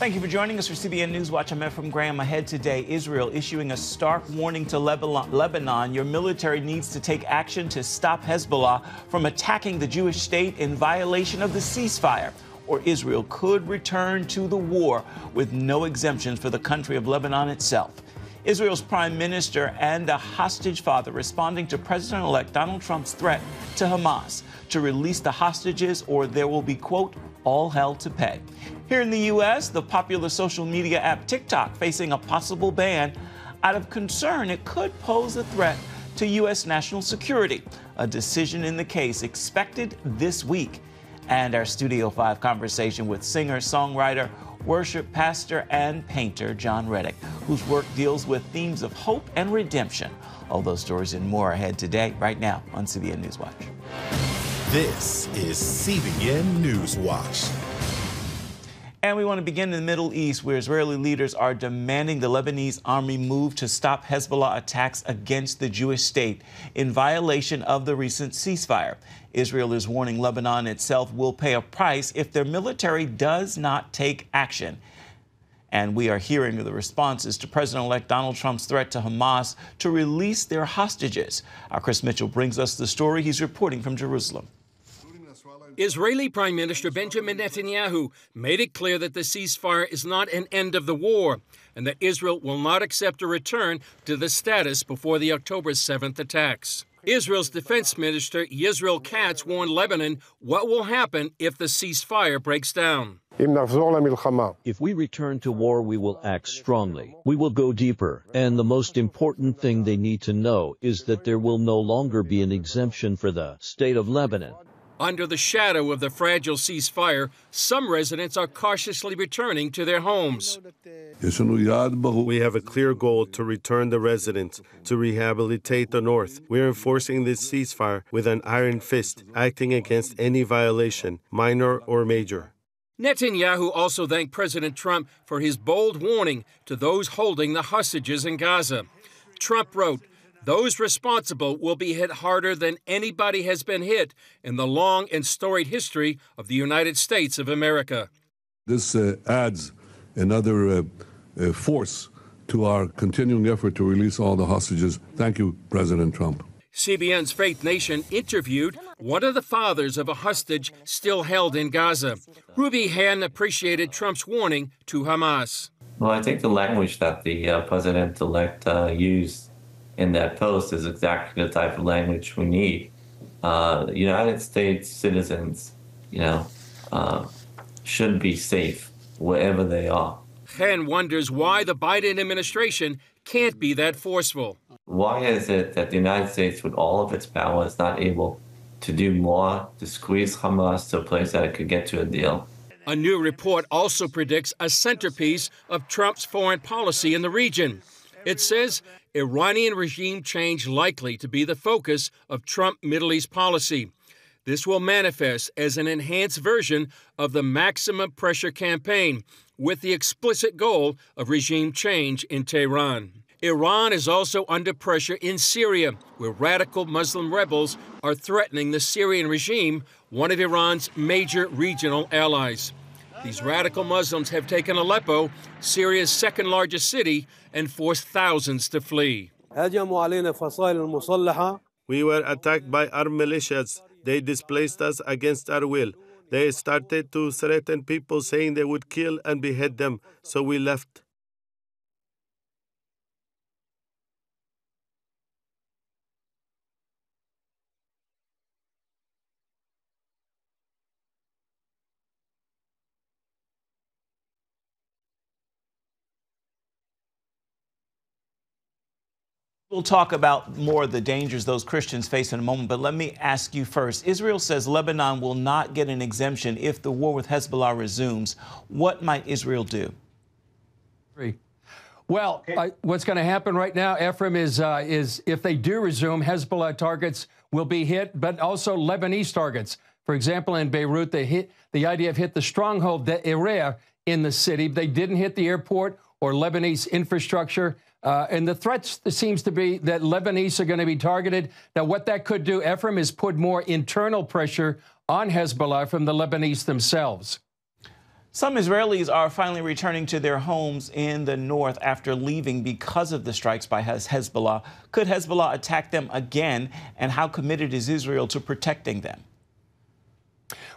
Thank you for joining us for CBN News Watch. I'm Ephraim Graham. Ahead today, Israel issuing a stark warning to Lebanon. Your military needs to take action to stop Hezbollah from attacking the Jewish state in violation of the ceasefire, or Israel could return to the war with no exemptions for the country of Lebanon itself. Israel's prime minister and a hostage father responding to President-elect Donald Trump's threat to Hamas to release the hostages or there will be, quote, all hell to pay. Here in the U.S., the popular social media app TikTok facing a possible ban out of concern it could pose a threat to U.S. national security. A decision in the case expected this week. And our Studio 5 conversation with singer, songwriter, worship pastor, and painter John Reddick, whose work deals with themes of hope and redemption. All those stories and more ahead today, right now on CBN News Watch. This is CBN News Watch. And we want to begin in the Middle East, where Israeli leaders are demanding the Lebanese army move to stop Hezbollah attacks against the Jewish state in violation of the recent ceasefire. Israel is warning Lebanon itself will pay a price if their military does not take action. And we are hearing the responses to President-elect Donald Trump's threat to Hamas to release their hostages. Our Chris Mitchell brings us the story. He's reporting from Jerusalem. Israeli Prime Minister Benjamin Netanyahu made it clear that the ceasefire is not an end of the war and that Israel will not accept a return to the status before the October 7th attacks. Israel's defense minister Yisrael Katz warned Lebanon what will happen if the ceasefire breaks down. If we return to war, we will act strongly. We will go deeper. And the most important thing they need to know is that there will no longer be an exemption for the state of Lebanon. Under the shadow of the fragile ceasefire, some residents are cautiously returning to their homes. We have a clear goal to return the residents, to rehabilitate the North. We are enforcing this ceasefire with an iron fist, acting against any violation, minor or major. Netanyahu also thanked President Trump for his bold warning to those holding the hostages in Gaza. Trump wrote, "Those responsible will be hit harder than anybody has been hit in the long and storied history of the United States of America." This adds another force to our continuing effort to release all the hostages. Thank you, President Trump. CBN's Faith Nation interviewed one of the fathers of a hostage still held in Gaza. Ruby Han appreciated Trump's warning to Hamas. Well, I think the language that the president-elect used in that post is exactly the type of language we need. United States citizens, should be safe wherever they are. Han wonders why the Biden administration can't be that forceful. Why is it that the United States, with all of its power, is not able to do more to squeeze Hamas to a place that it could get to a deal? A new report also predicts a centerpiece of Trump's foreign policy in the region. It says Iranian regime change likely to be the focus of Trump Middle East policy. This will manifest as an enhanced version of the maximum pressure campaign with the explicit goal of regime change in Tehran. Iran is also under pressure in Syria, where radical Muslim rebels are threatening the Syrian regime, one of Iran's major regional allies. These radical Muslims have taken Aleppo, Syria's second largest city, and forced thousands to flee. We were attacked by armed militias. They displaced us against our will. They started to threaten people, saying they would kill and behead them, so we left. We'll talk about more of the dangers those Christians face in a moment, but let me ask you first. Israel says Lebanon will not get an exemption if the war with Hezbollah resumes. What might Israel do? Well, what's going to happen right now, Ephraim, is if they do resume, Hezbollah targets will be hit, but also Lebanese targets. For example, in Beirut, the IDF hit the stronghold, the area in the city. They didn't hit the airport or Lebanese infrastructure. And the threat seems to be that Lebanese are going to be targeted. Now, what that could do, Ephraim, is put more internal pressure on Hezbollah from the Lebanese themselves. Some Israelis are finally returning to their homes in the north after leaving because of the strikes by Hezbollah. Could Hezbollah attack them again? And how committed is Israel to protecting them?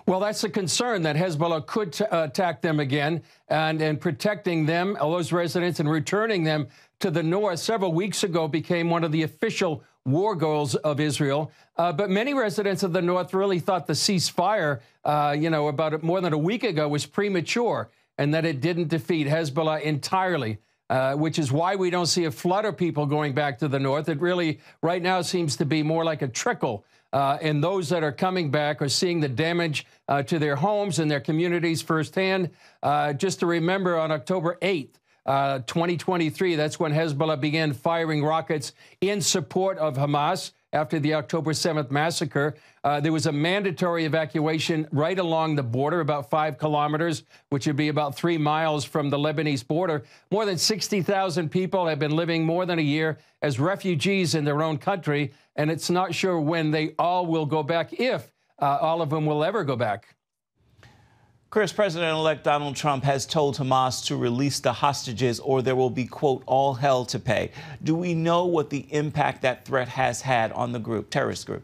Well, that's a concern that Hezbollah could attack them again, and protecting them, all those residents, and returning them to the north several weeks ago became one of the official war goals of Israel. But many residents of the north really thought the ceasefire, about more than a week ago was premature and that it didn't defeat Hezbollah entirely, which is why we don't see a flood of people going back to the north. It really right now seems to be more like a trickle. And those that are coming back are seeing the damage to their homes and their communities firsthand. Just to remember, on October 8th, 2023, that's when Hezbollah began firing rockets in support of Hamas after the October 7th massacre. There was a mandatory evacuation right along the border, about 5 kilometers, which would be about 3 miles from the Lebanese border. More than 60,000 people have been living more than a year as refugees in their own country, and it's not sure when they all will go back, if all of them will ever go back. Chris, President-elect Donald Trump has told Hamas to release the hostages or there will be, quote, all hell to pay. Do we know what the impact that threat has had on the terrorist group?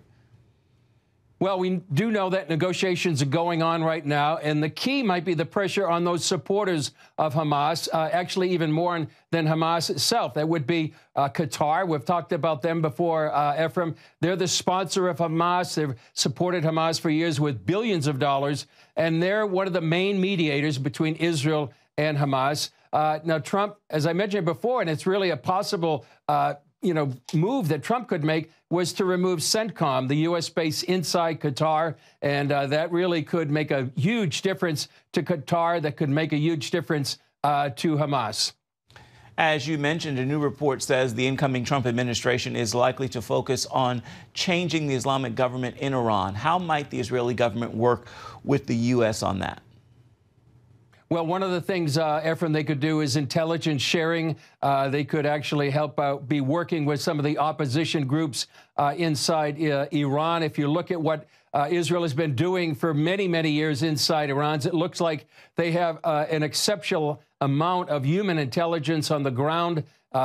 Well, we do know that negotiations are going on right now, and the key might be the pressure on those supporters of Hamas, actually even more than Hamas itself. That would be Qatar. We've talked about them before, Ephraim. They're the sponsor of Hamas. They've supported Hamas for years with billions of dollars, and they're one of the main mediators between Israel and Hamas. Now, Trump, as I mentioned before, and it's really a possible move that Trump could make, was to remove CENTCOM, the U.S. base inside Qatar, and that really could make a huge difference to Qatar, that could make a huge difference to Hamas. As you mentioned, a new report says the incoming Trump administration is likely to focus on changing the Islamic government in Iran. How might the Israeli government work with the U.S. on that? Well, one of the things, Ephraim, they could do is intelligence sharing. They could actually help out, be working with some of the opposition groups inside Iran. If you look at what Israel has been doing for many, many years inside Iran, it looks like they have an exceptional amount of human intelligence on the ground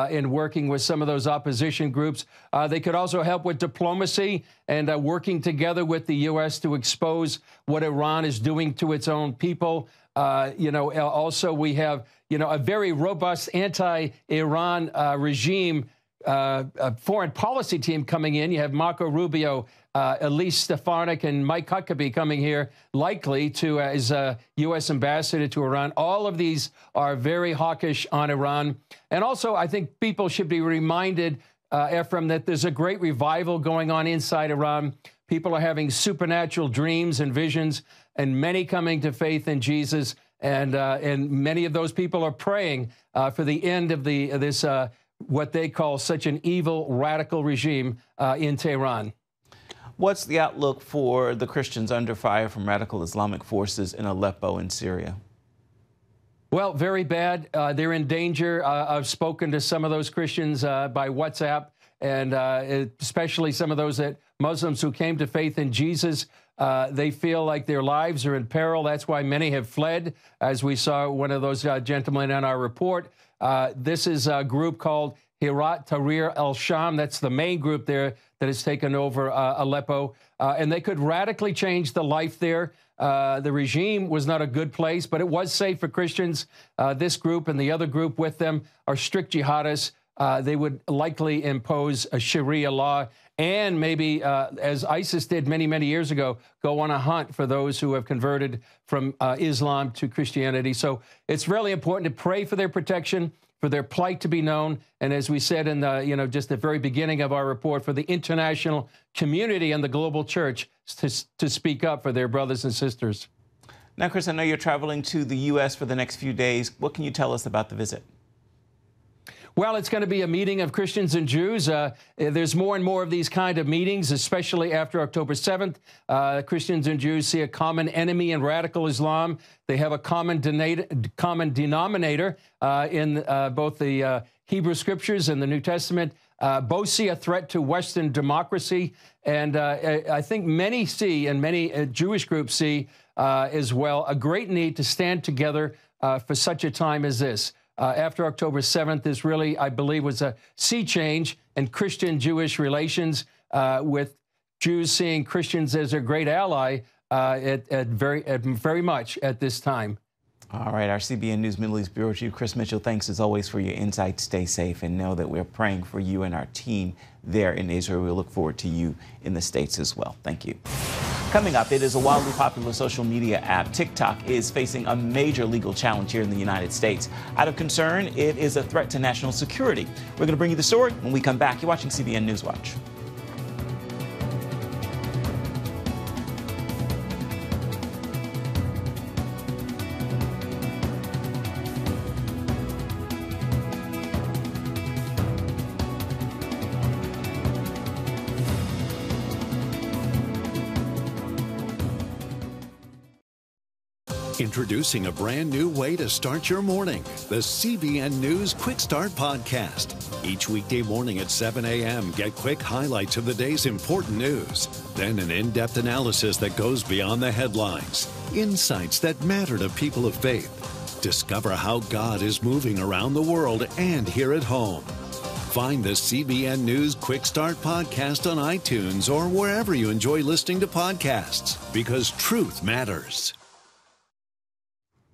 in working with some of those opposition groups. They could also help with diplomacy and working together with the U.S. to expose what Iran is doing to its own people. Also we have, a very robust anti-Iran regime foreign policy team coming in. You have Marco Rubio, Elise Stefanik, and Mike Huckabee coming here, likely to as U.S. ambassador to Iran. All of these are very hawkish on Iran. And also, I think people should be reminded, Ephraim, that there's a great revival going on inside Iran. People are having supernatural dreams and visions, and many coming to faith in Jesus. And many of those people are praying for the end of this what they call such an evil, radical regime in Tehran. What's the outlook for the Christians under fire from radical Islamic forces in Aleppo and Syria? Well, very bad. They're in danger. I've spoken to some of those Christians by WhatsApp, and especially some of those Muslims who came to faith in Jesus. They feel like their lives are in peril. That's why many have fled, as we saw one of those gentlemen in our report. This is a group called Hirat Tahrir al-Sham. That's the main group there that has taken over Aleppo. And they could radically change the life there. The regime was not a good place, but it was safe for Christians. This group and the other group with them are strict jihadists. They would likely impose a Sharia law and maybe, as ISIS did many, many years ago, go on a hunt for those who have converted from Islam to Christianity. So it's really important to pray for their protection, for their plight to be known, and as we said in the, just the very beginning of our report, for the international community and the global church to speak up for their brothers and sisters. Now, Chris, I know you're traveling to the U.S. for the next few days. What can you tell us about the visit? Well, it's going to be a meeting of Christians and Jews. There's more and more of these kind of meetings, especially after October 7th. Christians and Jews see a common enemy in radical Islam. They have a common denominator in both the Hebrew Scriptures and the New Testament. Both see a threat to Western democracy. And I think many see, and many Jewish groups see, as well. A great need to stand together for such a time as this. After October 7th, this really, I believe, was a sea change in Christian-Jewish relations, with Jews seeing Christians as a great ally very much at this time. All right, our CBN News Middle East Bureau Chief Chris Mitchell, thanks as always for your insights. Stay safe and know that we're praying for you and our team there in Israel. We look forward to you in the States as well. Thank you. Coming up, it is a wildly popular social media app. TikTok is facing a major legal challenge here in the United States. Out of concern, it is a threat to national security. We're going to bring you the story when we come back. You're watching CBN News Watch. Introducing a brand new way to start your morning, the CBN News Quick Start Podcast. Each weekday morning at 7 a.m., get quick highlights of the day's important news. Then an in-depth analysis that goes beyond the headlines. Insights that matter to people of faith. Discover how God is moving around the world and here at home. Find the CBN News Quick Start Podcast on iTunes or wherever you enjoy listening to podcasts, because truth matters.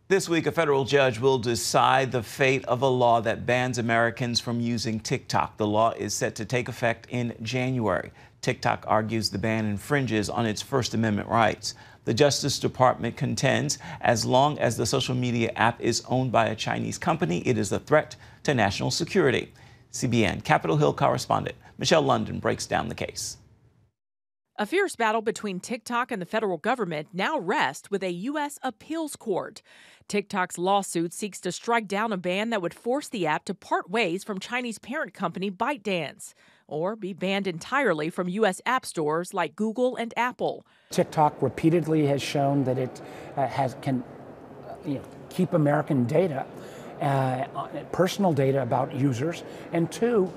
This week, a federal judge will decide the fate of a law that bans Americans from using TikTok. The law is set to take effect in January. TikTok argues the ban infringes on its First Amendment rights. The Justice Department contends as long as the social media app is owned by a Chinese company, it is a threat to national security. CBN Capitol Hill correspondent Michelle London breaks down the case. A fierce battle between TikTok and the federal government now rests with a U.S. appeals court. TikTok's lawsuit seeks to strike down a ban that would force the app to part ways from Chinese parent company ByteDance, or be banned entirely from U.S. app stores like Google and Apple. TikTok repeatedly has shown that it can keep American data, personal data about users, and two,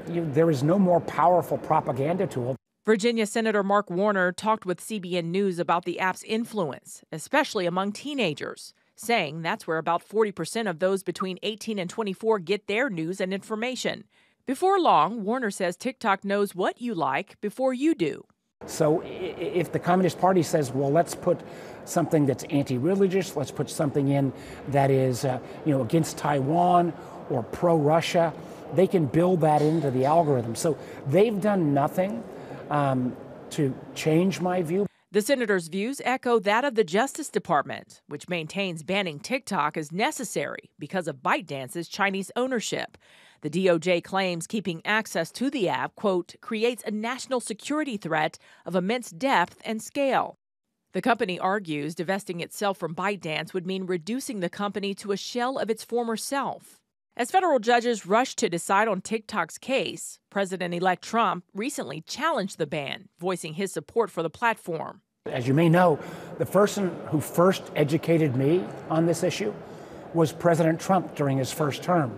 there is no more powerful propaganda tool. Virginia Senator Mark Warner talked with CBN News about the app's influence, especially among teenagers, saying that's where about 40% of those between 18 and 24 get their news and information. Before long, Warner says TikTok knows what you like before you do. So if the Communist Party says, well, let's put something that's anti-religious, let's put something in that is against Taiwan or pro-Russia, they can build that into the algorithm. So they've done nothing to change my view. The senator's views echo that of the Justice Department, which maintains banning TikTok is necessary because of ByteDance's Chinese ownership. The DOJ claims keeping access to the app, quote, creates a national security threat of immense depth and scale. The company argues divesting itself from ByteDance would mean reducing the company to a shell of its former self. As federal judges rush to decide on TikTok's case, President-elect Trump recently challenged the ban, voicing his support for the platform. As you may know, the person who first educated me on this issue was President Trump during his first term.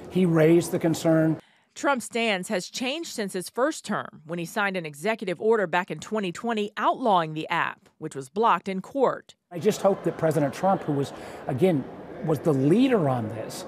He raised the concern. Trump's stance has changed since his first term, when he signed an executive order back in 2020 outlawing the app, which was blocked in court. I just hope that President Trump, who was the leader on this,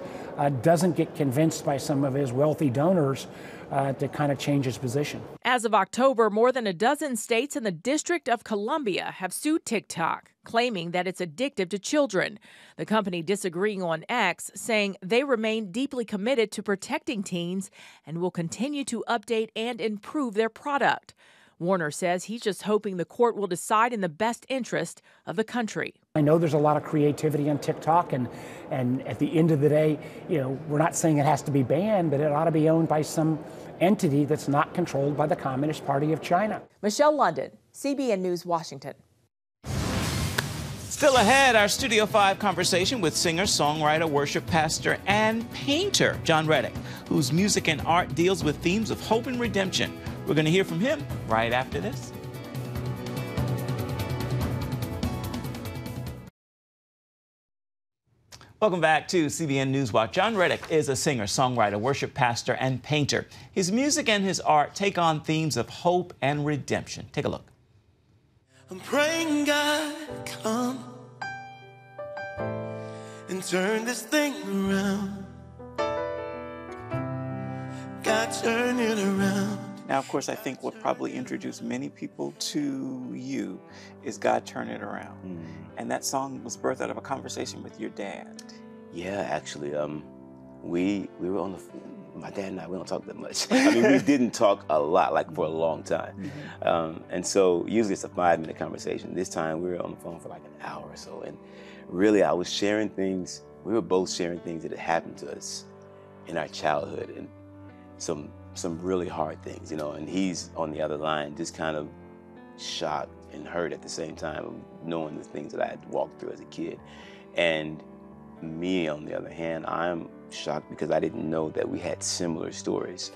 doesn't get convinced by some of his wealthy donors to kind of change his position. As of October, more than a dozen states and the District of Columbia have sued TikTok, claiming that it's addictive to children. The company disagreeing on X, saying they remain deeply committed to protecting teens and will continue to update and improve their product. Warner says he's just hoping the court will decide in the best interest of the country. I know there's a lot of creativity on TikTok, and at the end of the day, we're not saying it has to be banned, but it ought to be owned by some entity that's not controlled by the Communist Party of China. Michelle London, CBN News, Washington. Still ahead, our Studio 5 conversation with singer, songwriter, worship pastor, and painter John Reddick, whose music and art deals with themes of hope and redemption. We're going to hear from him right after this. Welcome back to CBN News Watch. John Reddick is a singer, songwriter, worship pastor, and painter. His music and his art take on themes of hope and redemption. Take a look. I'm praying God come and turn this thing around. God turn it around. Now, of course, I think what probably introduced many people to you is God Turn It Around. And that song was birthed out of a conversation with your dad. Yeah, actually, we were on the phone. My dad and I, we don't talk that much. I mean, we didn't talk a lot, like for a long time. And so usually it's a 5-minute conversation. This time we were on the phone for like an hour or so. And really I was sharing things, we were both sharing things that had happened to us in our childhood and some really hard things, you know, and he's on the other line just kind of shocked and hurt at the same time of knowing the things that I had walked through as a kid. And me, on the other hand, I'm shocked because I didn't know that we had similar stories.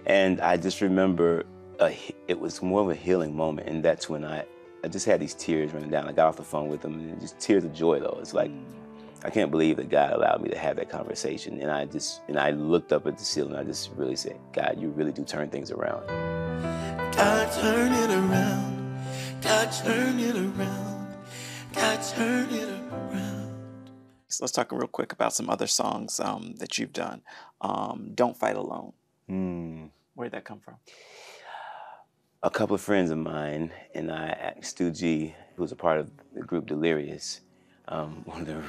And I just remember it was more of a healing moment, and that's when I just had these tears running down. I got off the phone with him, and just tears of joy, though. It's like, I can't believe that God allowed me to have that conversation. And I looked up at the ceiling, and I just really said, God, you really do turn things around. God turn it around. God turn it around. God turn it around. So let's talk real quick about some other songs that you've done. Don't Fight Alone. Where'd that come from? A couple of friends of mine and I, Stu G, who was a part of the group Delirious, one of the,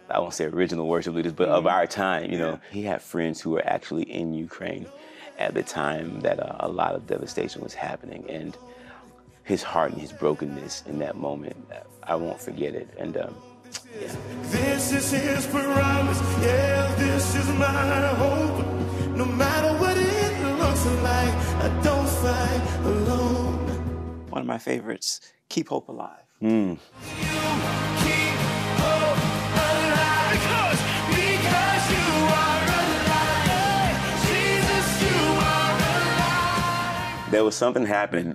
I won't say original worship leaders, but of our time, you know. He had friends who were actually in Ukraine at the time that a lot of devastation was happening. And his heart and his brokenness in that moment, I won't forget it. And yeah. This is his promise, yeah, this is my hope. No matter what it looks like, I don't fight alone. One of my favorites, Keep Hope Alive. You keep hope alive because you are alive. Jesus, you are alive. There was something happened.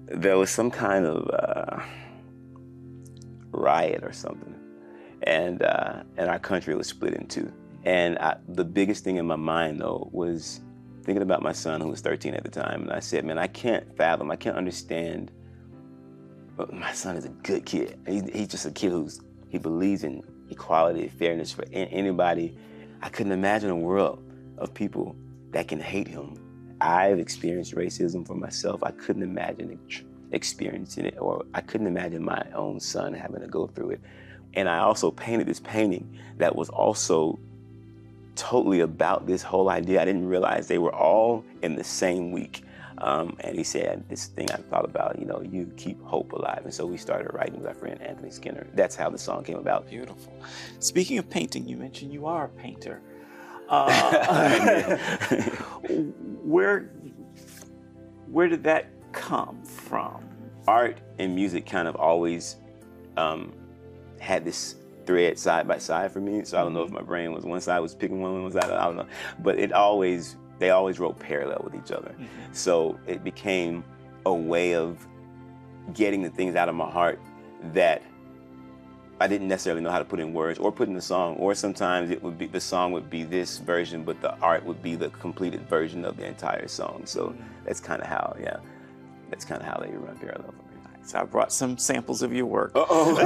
There was some kind of riot or something, and our country was split in two. And the biggest thing in my mind, though, was thinking about my son, who was 13 at the time, and I said, man, I can't fathom, I can't understand, but my son is a good kid. He's just a kid he believes in equality, fairness for anybody. I couldn't imagine a world of people that can hate him. I've experienced racism for myself. I couldn't imagine experiencing it, or I couldn't imagine my own son having to go through it. And I also painted this painting that was also totally about this whole idea. I didn't realize they were all in the same week. And he said, this thing I thought about, you know, you keep hope alive. And so we started writing with our friend Anthony Skinner. That's how the song came about. Beautiful. Speaking of painting, you mentioned you are a painter. Where did that come from? Art and music kind of always had this thread side by side for me. So I don't know if my brain was one side was picking one side, I don't know. But they always wrote parallel with each other. So it became a way of getting the things out of my heart that I didn't necessarily know how to put in words or put in the song. Or sometimes it would be, the song would be this version, but the art would be the completed version of the entire song. So that's kind of how, yeah, that's kind of how they run parallel for me. So I brought some samples of your work. Oh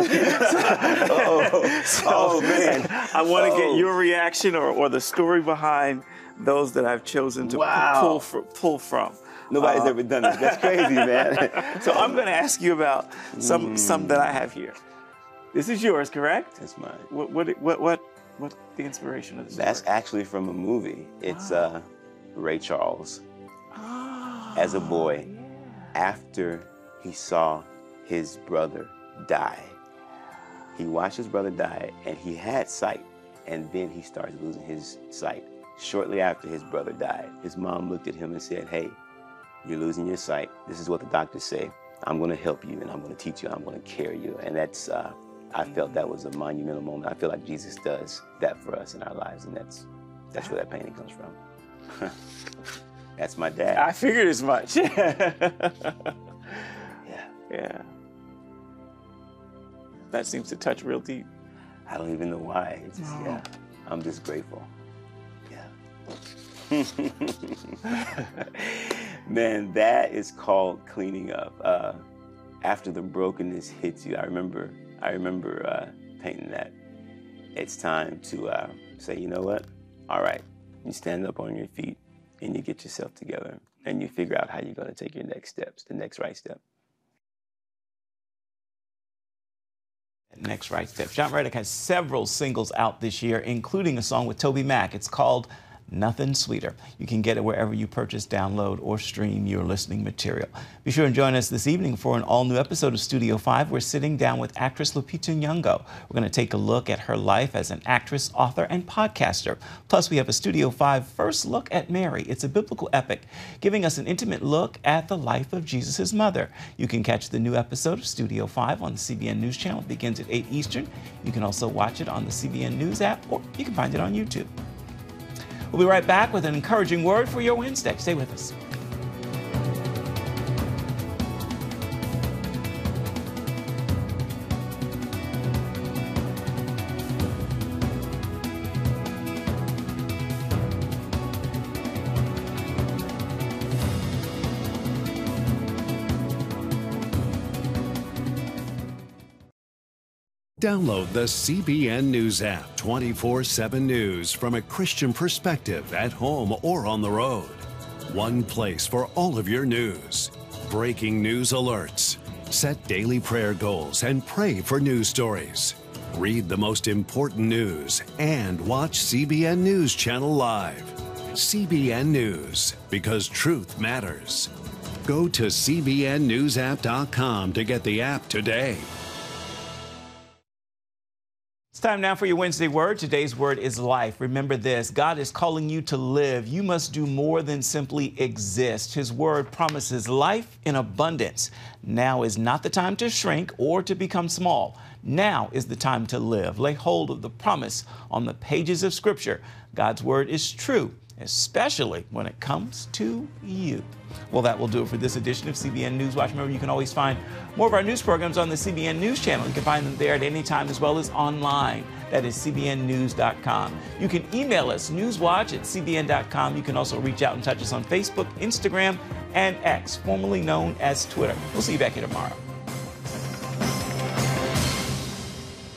man. I want to get your reaction or the story behind those that I've chosen to pull from. Nobody's ever done this. That's crazy, man. So I'm going to ask you about some that I have here. This is yours, correct? That's mine. What the inspiration of this? That's actually from a movie. It's Ray Charles. As a boy, after he saw his brother die, he watched his brother die, and he had sight, and then he started losing his sight. Shortly after his brother died, his mom looked at him and said, "Hey, you're losing your sight. This is what the doctors say. I'm going to help you, and I'm going to teach you, and I'm going to carry you." And that's, I felt that was a monumental moment. I feel like Jesus does that for us in our lives, and that's where that painting comes from. That's my dad. I figured as much. Yeah. That seems to touch real deep. I don't even know why. It's just, yeah, I'm just grateful. Yeah. Man, that is called cleaning up. After the brokenness hits you, I remember painting that. It's time to say, you know what? All right, you stand up on your feet and you get yourself together and you figure out how you're going to take your next steps, the next right step. Next right step. John Reddick has several singles out this year, including a song with Toby Mac. It's called Nothing Sweeter. You can get it wherever you purchase, download, or stream your listening material. Be sure and join us this evening for an all-new episode of Studio 5. We're sitting down with actress Lupita Nyong'o. We're going to take a look at her life as an actress, author, and podcaster. Plus, we have a Studio 5 first look at Mary. It's a biblical epic, giving us an intimate look at the life of Jesus' mother. You can catch the new episode of Studio 5 on the CBN News Channel. It begins at 8 Eastern. You can also watch it on the CBN News app, or you can find it on YouTube. We'll be right back with an encouraging word for your Wednesday. Stay with us. Download the CBN News app, 24/7 news from a Christian perspective at home or on the road. One place for all of your news. Breaking news alerts. Set daily prayer goals and pray for news stories. Read the most important news and watch CBN News Channel live. CBN News, because truth matters. Go to cbnnewsapp.com to get the app today. It's time now for your Wednesday word. Today's word is life. Remember this, God is calling you to live. You must do more than simply exist. His word promises life in abundance. Now is not the time to shrink or to become small. Now is the time to live. Lay hold of the promise on the pages of Scripture. God's word is true, especially when it comes to you. Well, that will do it for this edition of CBN NewsWatch. Remember, you can always find more of our news programs on the CBN News Channel. You can find them there at any time as well as online. That is cbnnews.com. You can email us, newswatch@cbn.com. You can also reach out and touch us on Facebook, Instagram, and X, formerly known as Twitter. We'll see you back here tomorrow.